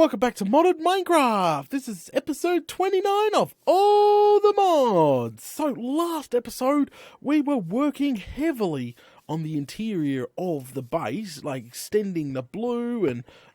welcome back to Modded Minecraft. This is episode 29 of All the Mods. So last episode, we were working heavily on the interior of the base, like extending the blue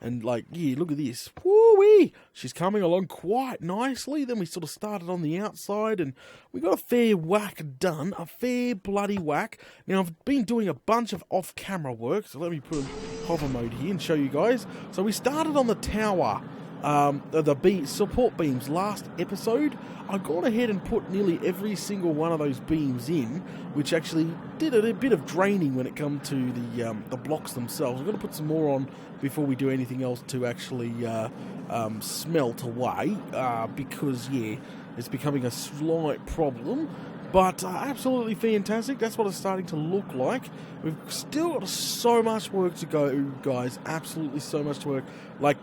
and like, yeah, look at this. Woo-wee! She's coming along quite nicely. Then we sort of started on the outside and we got a fair whack done, a fair bloody whack. Now, I've been doing a bunch of off-camera work, so let me put hover mode here and show you guys. So we started on the tower, the support beams last episode. I've gone ahead and put nearly every single one of those beams in, which actually did a bit of draining when it comes to the blocks themselves. I've got to put some more on before we do anything else to actually smelt away, because, yeah, it's becoming a slight problem. But absolutely fantastic. That's what it's starting to look like. We've still got so much work to go, guys. Absolutely so much to work. Like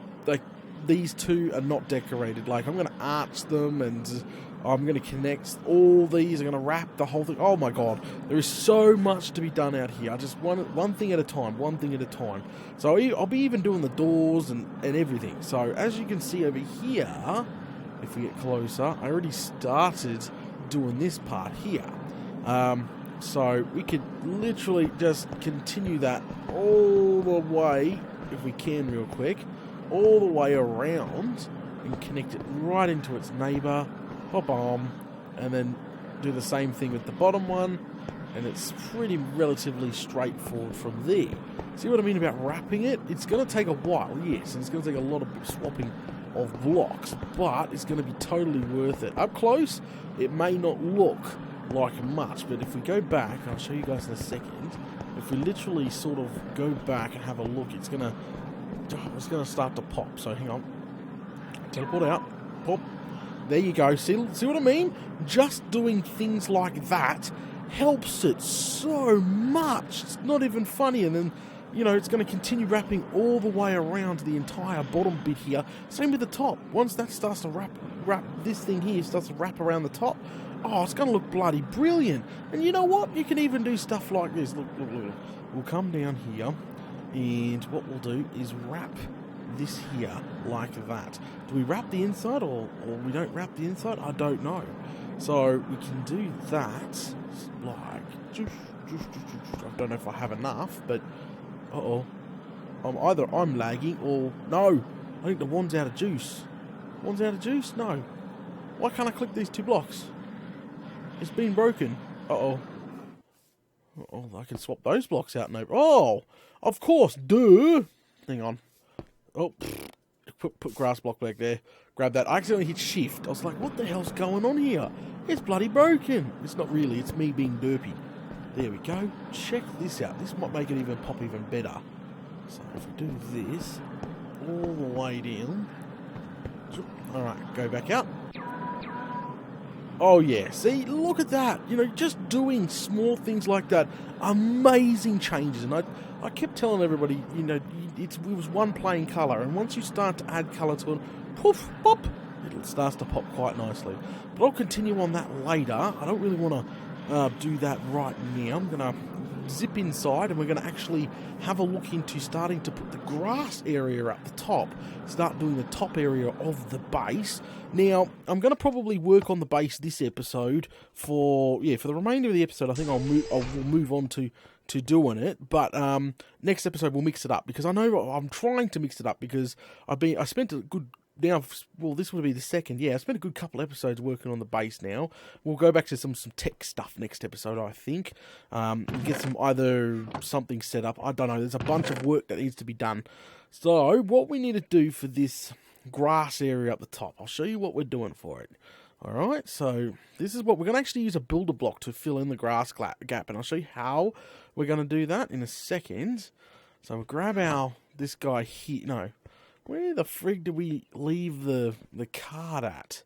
these two are not decorated. Like, I'm going to arch them and I'm going to connect all these. I'm going to wrap the whole thing. Oh my god, there is so much to be done out here. I just one thing at a time, one thing at a time. So I'll be even doing the doors and everything. So as you can see over here, if we get closer, I already started doing this part here. So we could literally just continue that all the way, if we can real quick, all the way around and connect it right into its neighbour, ba-bam, and then do the same thing with the bottom one, and it's pretty relatively straightforward from there. See what I mean about wrapping it? It's going to take a while, yes, and it's going to take a lot of swapping of blocks, but it's going to be totally worth it. Up close, it may not look like much, but if we go back, I'll show you guys in a second, if we literally sort of go back and have a look, it's going to start to pop. So hang on, teleport out, pop, there you go. See what I mean? Just doing things like that helps it so much. It's not even funny. And then, you know, it's going to continue wrapping all the way around the entire bottom bit here. Same with the top. Once that starts to wrap this thing here starts to wrap around the top, oh, it's going to look bloody brilliant. And you know what? You can even do stuff like this. Look. We'll come down here, and what we'll do is wrap this here like that. Do we wrap the inside or we don't wrap the inside? I don't know. So we can do that like, I don't know if I have enough, but either I'm lagging or no, I think the wand's out of juice. Wand's out of juice? No. Why can't I click these two blocks? It's been broken. Oh, I can swap those blocks out. No. Oh, of course. Duh. Hang on. Oh, put grass block back there. Grab that. I accidentally hit shift. I was like, what the hell's going on here? It's bloody broken. It's not really. It's me being derpy. There we go. Check this out. This might make it even pop even better. So if we do this all the way down. Alright, go back out. Oh yeah, see, look at that. You know, just doing small things like that. Amazing changes. And I kept telling everybody, you know, it was one plain colour. And once you start to add colour to it, poof, pop, it starts to pop quite nicely. But I'll continue on that later. I don't really want to do that right now. I'm going to zip inside and we're going to actually have a look into starting to put the grass area at the top, start doing the top area of the base. Now, I'm going to probably work on the base this episode for the remainder of the episode. I think I will move on to doing it, but next episode we'll mix it up, because I know I'm trying to mix it up because I spent a good, now, well, this would be the second. Yeah, I spent a good couple episodes working on the base now. We'll go back to some tech stuff next episode, I think. Get something set up. I don't know. There's a bunch of work that needs to be done. So, what we need to do for this grass area up the top, I'll show you what we're doing for it. Alright, so this is what we're going to actually use a builder block to fill in the grass gap. And I'll show you how we're going to do that in a second. So, we'll grab this guy here. No. Where the frig did we leave the card at?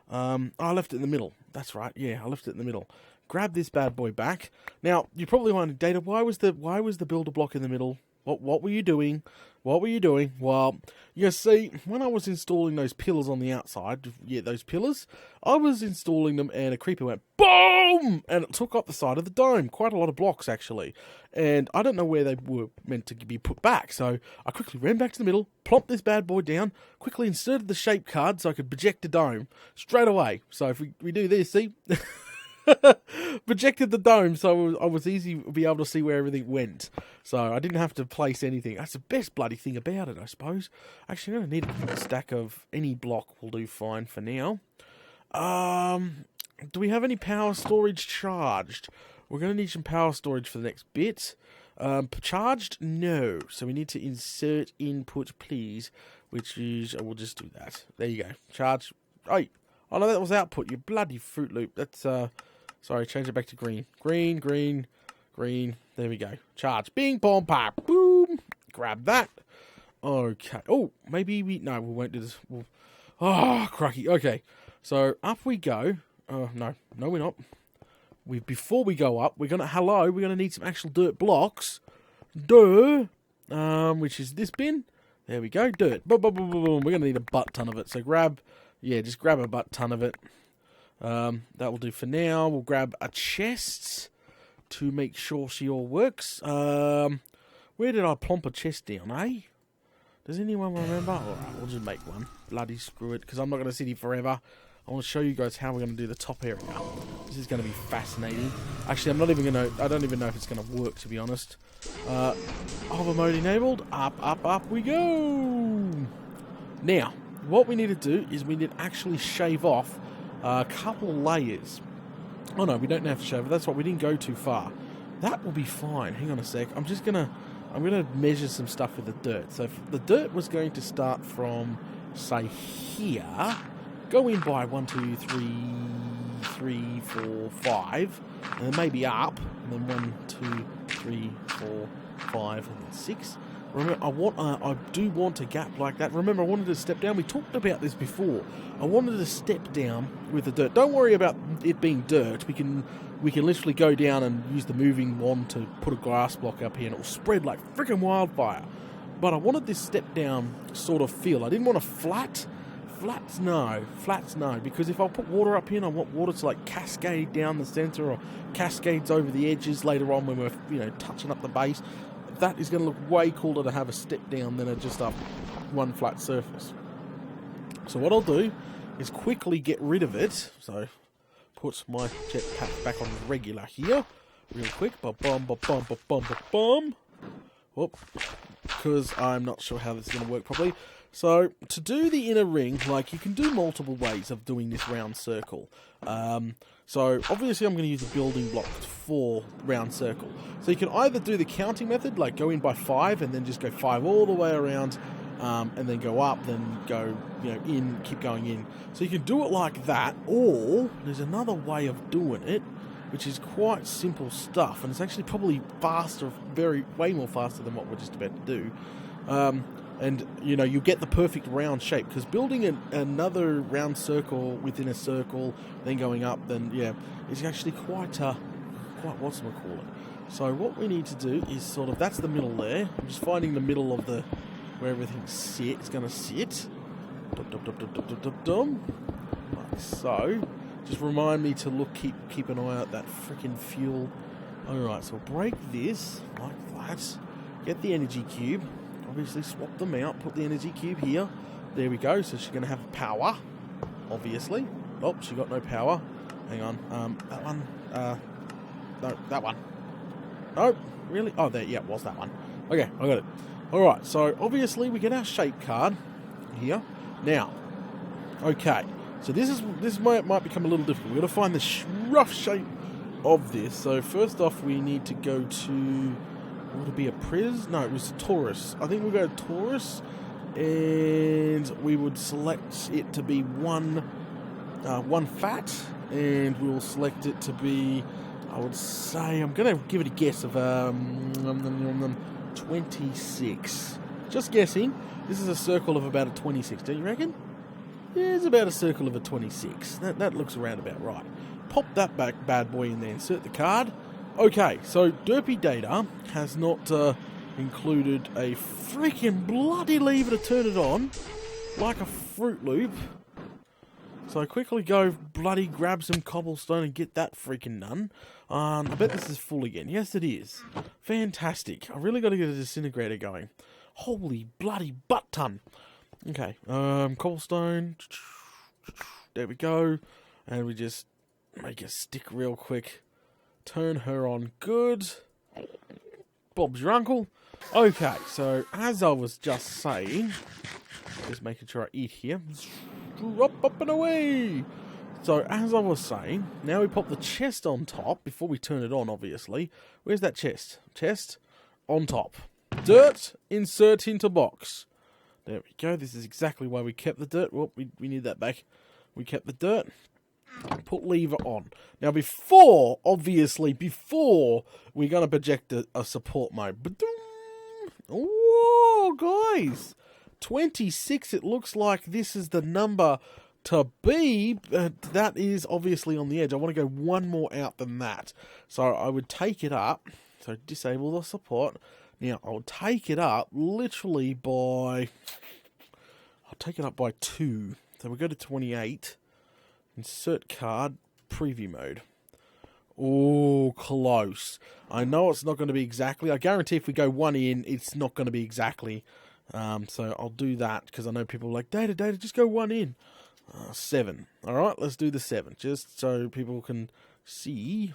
I left it in the middle. That's right. Yeah, I left it in the middle. Grab this bad boy back. Now, you probably wondered, Data, why was the builder block in the middle? What were you doing? What were you doing? Well, you see, when I was installing those pillars on the outside, yeah, those pillars, I was installing them and a creeper went BOOM! And it took up the side of the dome. Quite a lot of blocks, actually. And I don't know where they were meant to be put back, so I quickly ran back to the middle, plopped this bad boy down, quickly inserted the shape card so I could project the dome straight away. So if we do this, see? Projected the dome so I was easy to be able to see where everything went. So I didn't have to place anything. That's the best bloody thing about it, I suppose. Actually, I'm going to need a stack of any block will do fine for now. Do we have any power storage charged? We're going to need some power storage for the next bit. Charged? No. So we need to insert input, please. Which is, we'll just do that. There you go. Charge. Oh no, that was output. You bloody Fruit Loop. That's, sorry, change it back to green. Green, green, green. There we go. Charge. Bing, bong, pop. Boom. Grab that. Okay. Oh, maybe no, we won't do this. Oh, cracky. Okay. So, up we go. No, we're not. Before we go up, we're going to need some actual dirt blocks. Dirt. Which is this bin. There we go. Dirt. Boom, boom, boom, boom, boom. We're going to need a butt ton of it. So, just grab a butt ton of it. That will do for now. We'll grab a chest to make sure she all works. Where did I plump a chest down, eh? Does anyone remember? Alright, we'll just make one. Bloody screw it, because I'm not going to sit here forever. I want to show you guys how we're going to do the top area. This is going to be fascinating. Actually, I don't even know if it's going to work, to be honest. Hover mode enabled. Up we go. Now, what we need to do is we need to actually shave off a couple of layers. Oh no, we don't have to shave it. That's what we didn't go too far. That will be fine. Hang on a sec. I'm gonna measure some stuff with the dirt. So if the dirt was going to start from, say, here, go in by 1, 2, 3, 4, 5, and then maybe up, and then 1, 2, 3, 4, 5, and then 6. Remember, I do want a gap like that. Remember, I wanted to step down. We talked about this before. I wanted to step down with the dirt. Don't worry about it being dirt. We can literally go down and use the moving wand to put a grass block up here, and it will spread like freaking wildfire. But I wanted this step down sort of feel. I didn't want a flat. Flats no, because if I put water up here and I want water to like cascade down the center or cascades over the edges later on when we're touching up the base, that is going to look way cooler to have a step down than just up one flat surface. So what I'll do is quickly get rid of it. So put my jetpack back on regular here, real quick. Ba-bum. Whoop, because I'm not sure how this is going to work properly. So, to do the inner ring, you can do multiple ways of doing this round circle. So, obviously I'm going to use the building blocks for round circle. So you can either do the counting method, like go in by 5 and then just go 5 all the way around, and then go up, then go, in, keep going in. So you can do it like that, or there's another way of doing it, which is quite simple stuff, and it's actually probably faster, way more faster than what we're just about to do. And, you get the perfect round shape, because building another round circle within a circle, then going up, then, is actually quite whatchamacallit. So what we need to do is that's the middle there. I'm just finding the middle of where everything it's going to sit. Like so. Just remind me to keep an eye out that freaking fuel. Alright, so we'll break this, like that. Get the energy cube. Obviously swap them out, put the energy cube here. There we go, so she's going to have power, obviously. Oh, she got no power. Hang on, that one, no, that one. No, really? Oh, there, yeah, it was that one. Okay, I got it. Alright, so obviously we get our shape card here. Now, okay, so this might become a little difficult. We've got to find the rough shape of this. So first off, we need to go to... Would it be a Priz? No, it was a Taurus. I think we'll go to Taurus, and we would select it to be one fat, and we'll select it to be, I would say, I'm going to give it a guess of 26. Just guessing. This is a circle of about a 26, don't you reckon? Yeah, it's about a circle of a 26. That looks around about right. Pop that bad boy in there, insert the card. Okay, so Derpy Data has not included a freaking bloody lever to turn it on, like a Fruit Loop. So I quickly go bloody grab some cobblestone and get that freaking done. I bet this is full again. Yes, it is. Fantastic. I really got to get a disintegrator going. Holy bloody butt ton. Okay, cobblestone. There we go. And we just make a stick real quick. Turn her on good. Bob's your uncle. Okay, so as I was just saying, just making sure I eat here. Up and away. So as I was saying, now we pop the chest on top before we turn it on, obviously. Where's that chest? Chest on top. Dirt, insert into box. There we go. This is exactly why we kept the dirt. Well, we need that back. We kept the dirt. Put lever on. Now before we're going to project a support mode. Oh, guys. 26, it looks like this is the number to be. That is obviously on the edge. I want to go one more out than that. So I would take it up. So disable the support. Now I'll take it up literally by... I'll take it up by 2. So we'll go to 28. Insert card. Preview mode. Oh, close. I know it's not going to be exactly. I guarantee if we go 1 in, it's not going to be exactly. So I'll do that because I know people are like, Data, just go 1 in. 7. Alright, let's do the 7. Just so people can see.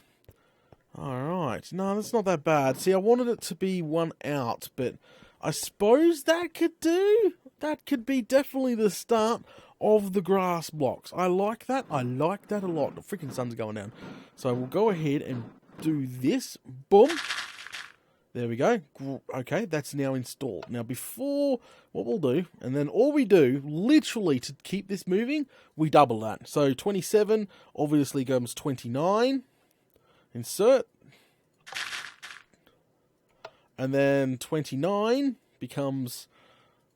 Alright. No, that's not that bad. See, I wanted it to be 1 out, but I suppose that could do. That could be definitely the start of the grass blocks. I like that. I like that a lot. The freaking sun's going down. So we'll go ahead and do this. Boom. There we go. Okay, that's now installed. Now before, what we'll do, and then all we do, literally to keep this moving, we double that. So 27 obviously becomes 29. Insert. And then 29 becomes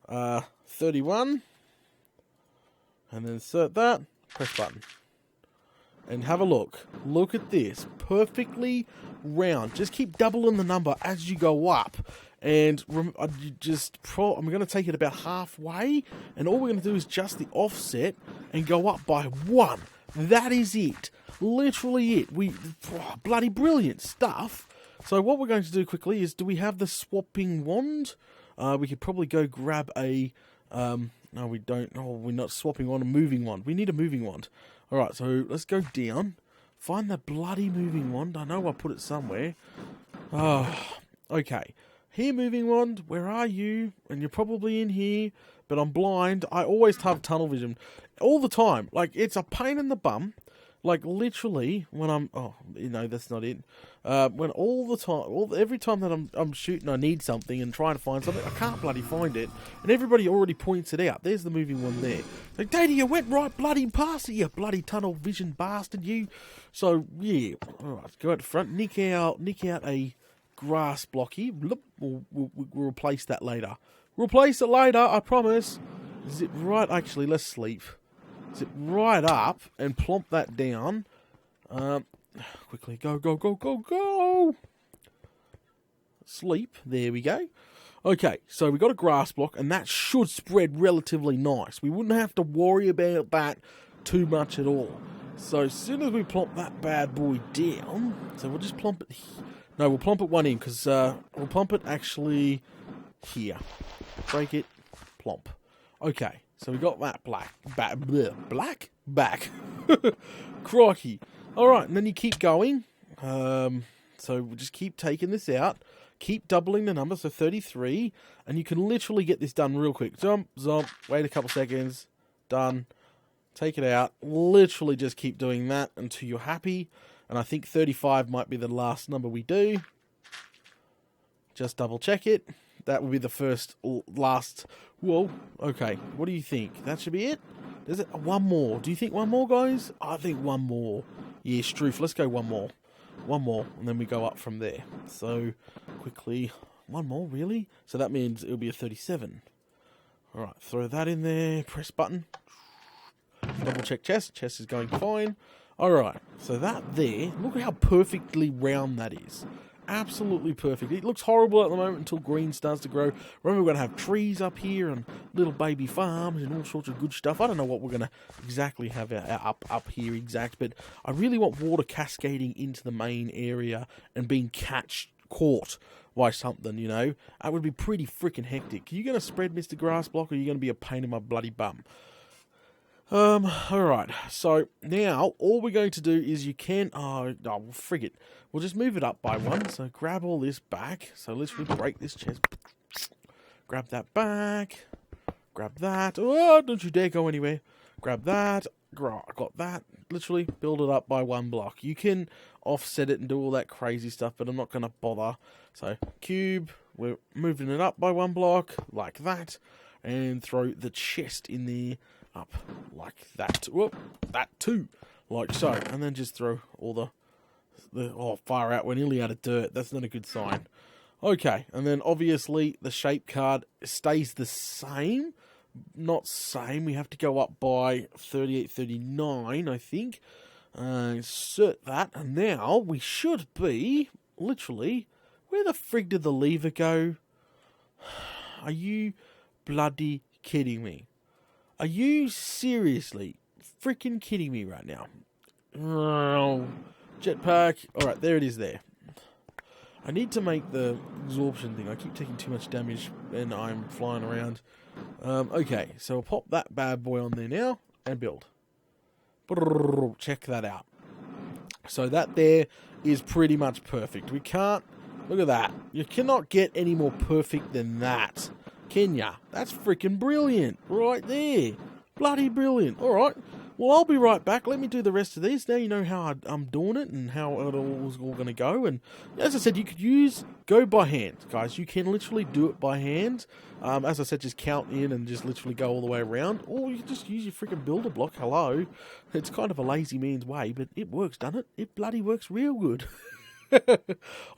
31. And then insert that. Press button. And have a look. Look at this. Perfectly round. Just keep doubling the number as you go up. And I'm going to take it about halfway. And all we're going to do is just the offset and go up by 1. That is it. Literally it. Bloody brilliant stuff. So what we're going to do quickly is, do we have the swapping wand? We could probably go grab a... no, we don't. Oh, we're not swapping on a moving wand. We need a moving wand. Alright, so let's go down. Find the bloody moving wand. I know I put it somewhere. Oh, okay. Here, moving wand, where are you? And you're probably in here, but I'm blind. I always have tunnel vision. All the time. Like, it's a pain in the bum. Like, literally, when I'm... Oh, no, that's not it. When all the time... every time that I'm shooting, I need something and trying to find something, I can't bloody find it. And everybody already points it out. There's the moving one there. Like, Tewtiy, you went right bloody past it, you bloody tunnel vision bastard, you. So, yeah. Alright, go out the front. Nick out a grass block here. We'll replace that later. Replace it later, I promise. Is it right? Actually, let's sleep. Zip right up and plump that down. Quickly, go. Sleep. There we go. Okay, so we got a grass block, and that should spread relatively nice. We wouldn't have to worry about that too much at all. So as soon as we plump that bad boy down, so we'll just plump it. No, we'll plump it 1 in because we'll plump it actually here. Break it, plump. Okay. So we got that back. Crikey. Alright, and then you keep going. So we'll just keep taking this out. Keep doubling the number, so 33. And you can literally get this done real quick. Jump, wait a couple seconds. Done. Take it out. Literally just keep doing that until you're happy. And I think 35 might be the last number we do. Just double check it. That would be the last... Whoa, okay. What do you think? That should be it? Is it one more? Do you think one more, guys? I think one more. Yeah, Struth, let's go one more. One more, and then we go up from there. So, quickly... One more, really? So that means it'll be a 37. Alright, throw that in there. Press button. Double check chest. Chest is going fine. Alright, so that there... Look at how perfectly round that is. absolutely perfect. It looks horrible at the moment until green starts to grow. Remember, we're going to have trees up here and little baby farms and all sorts of good stuff. I don't know what we're going to exactly have up here exact, but I really want water cascading into the main area and being caught by something, you know. That would be pretty freaking hectic. Are you going to spread, Mr. Grassblock, or are you going to be a pain in my bloody bum? Alright, so now all we're going to do is you can, well, frig it. We'll just move it up by one, so grab all this back. So literally break this chest. Grab that back. Grab that. Oh, don't you dare go anywhere. Grab that. Got that. Literally build it up by one block. You can offset it and do all that crazy stuff, but I'm not going to bother. So cube, we're moving it up by one block, like that. And throw the chest in there. Up like that. Whoop, that too, like so, and then just throw all the far out. We're nearly out of dirt. That's not a good sign. Okay, and then obviously the shape card stays the same. Not same. We have to go up by 38, 39, I think. Insert that, and now we should be literally. Where the frig did the lever go? Are you bloody kidding me? Are you seriously freaking kidding me right now? Oh, jetpack. Alright, there it is there. I need to make the absorption thing. I keep taking too much damage and I'm flying around. Okay, so I'll pop that bad boy on there now and build. Check that out. So that there is pretty much perfect. We can't... Look at that. You cannot get any more perfect than that. Can ya? That's freaking brilliant. Right there. Bloody brilliant. Alright. Well, I'll be right back. Let me do the rest of these. Now you know how I'm doing it and how it all's all going to go. And as I said, you could go by hand, guys. You can literally do it by hand. As I said, just count in and just literally go all the way around. Or you can just use your freaking builder block. Hello. It's kind of a lazy man's way, but it works, doesn't it? It bloody works real good.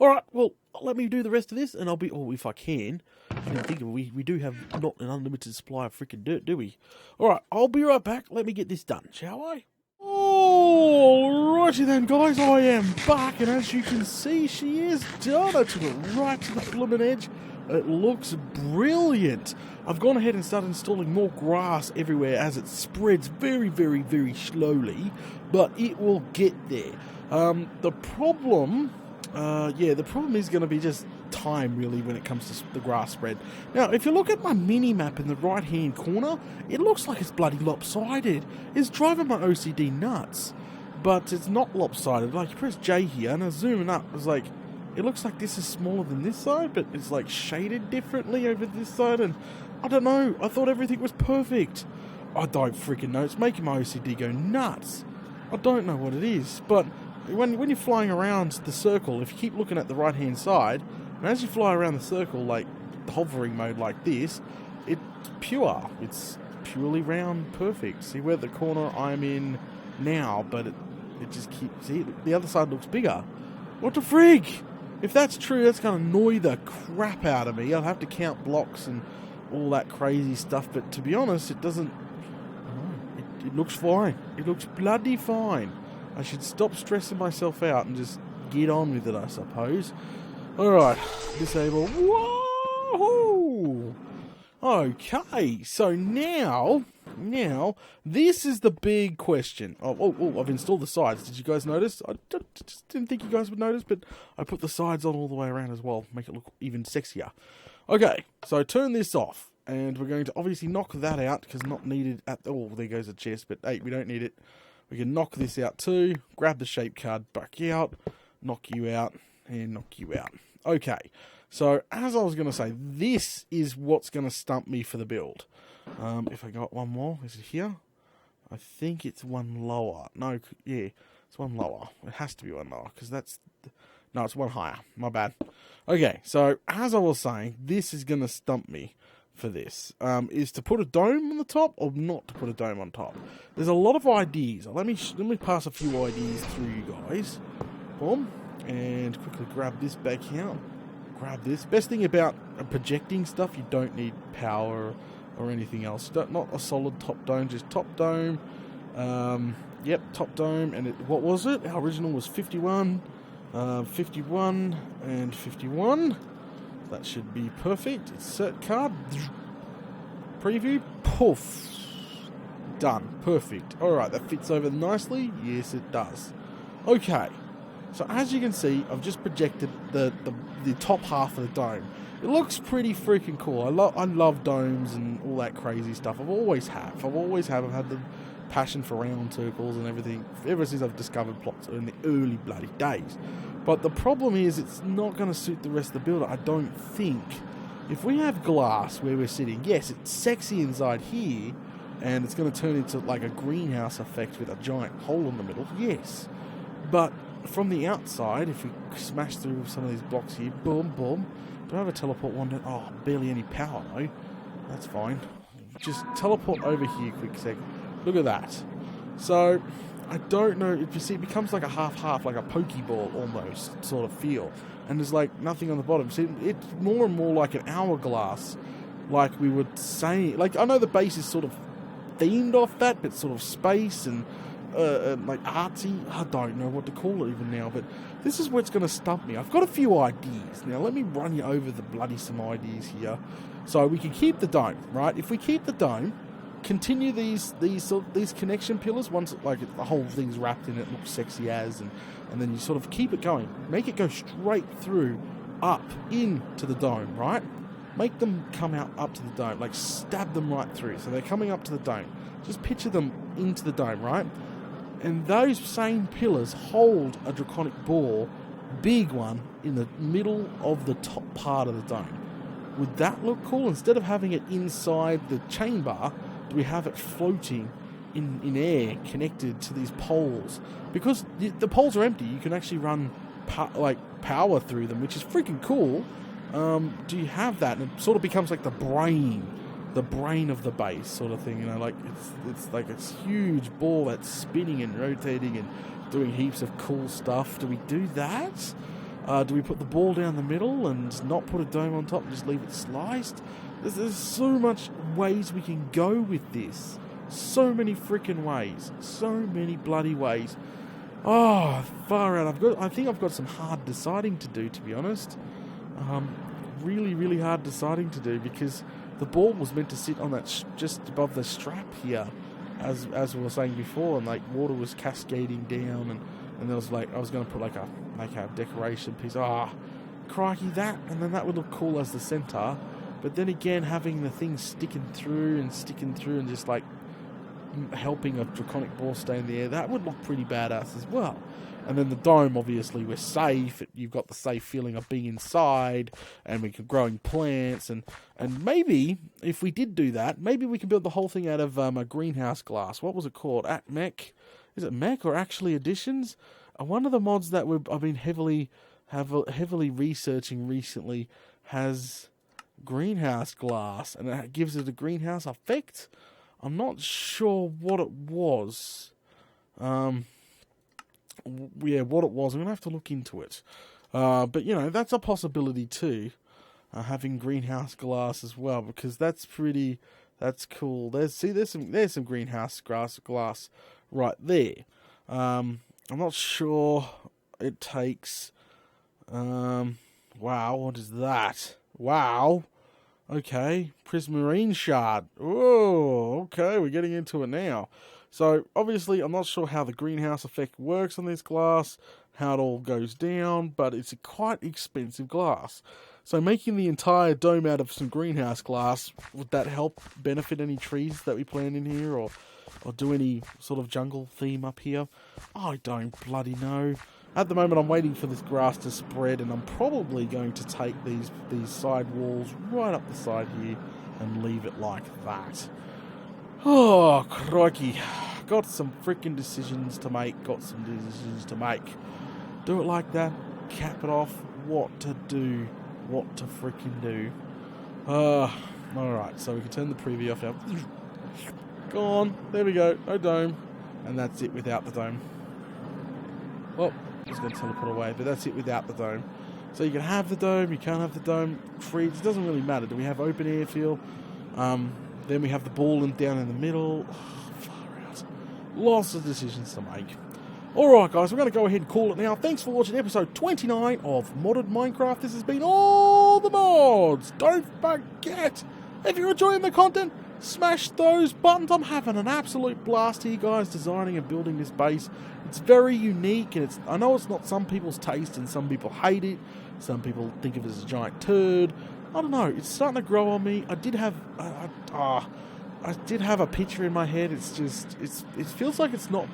Alright, well, let me do the rest of this, and I'll be... Oh, if I can. I didn't think of it. We do have not an unlimited supply of freaking dirt, do we? Alright, I'll be right back. Let me get this done, shall I? Alrighty then, guys. I am back, and as you can see, she is done. I took it right to the blooming edge. It looks brilliant. I've gone ahead and started installing more grass everywhere as it spreads very, very, very slowly, but it will get there. The problem is going to be just time, really, when it comes to the grass spread. Now, if you look at my mini-map in the right-hand corner, it looks like it's bloody lopsided. It's driving my OCD nuts, but it's not lopsided. Like, you press J here, and I zoom up, it's like, it looks like this is smaller than this side, but it's, like, shaded differently over this side, and I don't know, I thought everything was perfect. I don't freaking know, it's making my OCD go nuts. I don't know what it is, but... When you're flying around the circle, if you keep looking at the right-hand side, and as you fly around the circle, like hovering mode like this, it's pure. It's purely round perfect. See where the corner I'm in now, but it just keeps... See, the other side looks bigger. What the frig? If that's true, that's going to annoy the crap out of me. I'll have to count blocks and all that crazy stuff, but to be honest, it doesn't... It looks fine. It looks bloody fine. I should stop stressing myself out and just get on with it, I suppose. Alright, disable. Whoa! Okay, so now, this is the big question. Oh, I've installed the sides. Did you guys notice? I just didn't think you guys would notice, but I put the sides on all the way around as well. Make it look even sexier. Okay, so turn this off. And we're going to obviously knock that out, because not needed at... Oh, there goes the chest, but hey, we don't need it. We can knock this out too, grab the shape card back out, knock you out, and knock you out. Okay, so as I was going to say, this is what's going to stump me for the build. If I got one more, is it here? I think it's one lower. No, yeah, it's one lower. It has to be one lower, because that's... No, it's one higher. My bad. Okay, so as I was saying, this is going to stump me for this, is to put a dome on the top or not to put a dome on top. There's a lot of ideas. Let me pass a few ideas through you guys. Boom. And quickly grab this back out. Grab this. Best thing about projecting stuff, you don't need power or anything else. Not a solid top dome, just top dome. Yep, top dome. And what was it? Our original was 51. 51 and 51. That should be perfect. Insert card. Preview. Poof. Done. Perfect. Alright, that fits over nicely. Yes, it does. Okay. So as you can see, I've just projected the top half of the dome. It looks pretty freaking cool. I love domes and all that crazy stuff. I've always have. I've had the passion for round circles and everything ever since I've discovered plots in the early bloody days. But the problem is it's not going to suit the rest of the build, I don't think. If we have glass where we're sitting, yes, it's sexy inside here, and it's going to turn into like a greenhouse effect with a giant hole in the middle, yes. But from the outside, if we smash through some of these blocks here, boom, boom. Do I have a teleport one? Oh, barely any power, though. That's fine. Just teleport over here quick sec. Look at that. So, I don't know, if you see, it becomes like a half-half, like a Pokeball almost sort of feel. And there's like nothing on the bottom. See, it's more and more like an hourglass, like we would say. Like, I know the base is sort of themed off that, but sort of space and like artsy. I don't know what to call it even now, but this is what's going to stump me. I've got a few ideas. Now, let me run you over the bloody some ideas here. So we can keep the dome, right? If we keep the dome, continue these connection pillars once like the whole thing's wrapped in it, looks sexy as, and then you sort of keep it going. Make it go straight through up into the dome, right? Make them come out up to the dome, like stab them right through. So they're coming up to the dome. Just picture them into the dome, right? And those same pillars hold a draconic ball, big one, in the middle of the top part of the dome. Would that look cool? Instead of having it inside the chamber, do we have it floating in air, connected to these poles? Because the poles are empty, you can actually run power through them, which is freaking cool. Do you have that? And it sort of becomes like the brain of the base sort of thing, you know, like it's like this huge ball that's spinning and rotating and doing heaps of cool stuff. Do we do that? Do we put the ball down the middle and not put a dome on top and just leave it sliced? There's so much ways we can go with this. So many freaking ways. So many bloody ways. Oh, far out. I think I've got some hard deciding to do, to be honest. Really, really hard deciding to do, because the ball was meant to sit on that just above the strap here, as we were saying before, and like water was cascading down, and there was like, I was going to put like a decoration piece. Crikey, that, and then that would look cool as the center. But then again, having the thing sticking through and just like helping a draconic ball stay in the air, that would look pretty badass as well. And then the dome, obviously, we're safe. You've got the safe feeling of being inside, and we can growing plants, and maybe if we did do that, maybe we can build the whole thing out of a greenhouse glass. What was it called? Mech? Is it Mech or Actually Additions? One of the mods that I've been heavily researching recently has greenhouse glass, and it gives it a greenhouse effect. I'm not sure what it was. What it was. I'm going to have to look into it. But, you know, that's a possibility too. Having greenhouse glass as well, because that's cool. There's some greenhouse glass right there. I'm not sure it takes... wow, what is that? Wow. Okay, prismarine shard. Oh, okay, we're getting into it now. So, obviously, I'm not sure how the greenhouse effect works on this glass, how it all goes down, but it's a quite expensive glass. So, making the entire dome out of some greenhouse glass, would that help benefit any trees that we plant in here, or do any sort of jungle theme up here? I don't bloody know. At the moment, I'm waiting for this grass to spread, and I'm probably going to take these side walls right up the side here and leave it like that. Oh, crikey. Got some freaking decisions to make. Do it like that. Cap it off. What to do. What to freaking do. Alright, so we can turn the preview off now. Gone. There we go. No dome. And that's it without the dome. Well, I was going to teleport away, but that's it without the dome. So you can have the dome, you can't have the dome. Trees, it doesn't really matter. Do we have open air feel? Then we have the ball down in the middle. Oh, far out. Lots of decisions to make. Alright guys, we're going to go ahead and call it now. Thanks for watching episode 29 of Modded Minecraft. This has been all the mods. Don't forget, if you're enjoying the content, smash those buttons. I'm having an absolute blast here, guys, designing and building this base. It's very unique, and I know it's not some people's taste, and some people hate it. Some people think of it as a giant turd. I don't know. It's starting to grow on me. I did have a picture in my head. It feels like it's not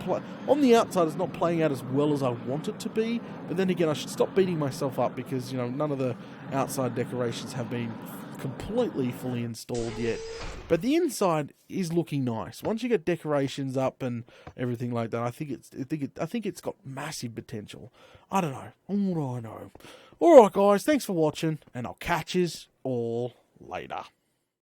on the outside. It's not playing out as well as I want it to be. But then again, I should stop beating myself up because none of the outside decorations have been completely fully installed yet. But the inside is looking nice. Once you get decorations up and everything like that, I think it's got massive potential. I don't know. What do I know? All right, guys. Thanks for watching, and I'll catch yous all later.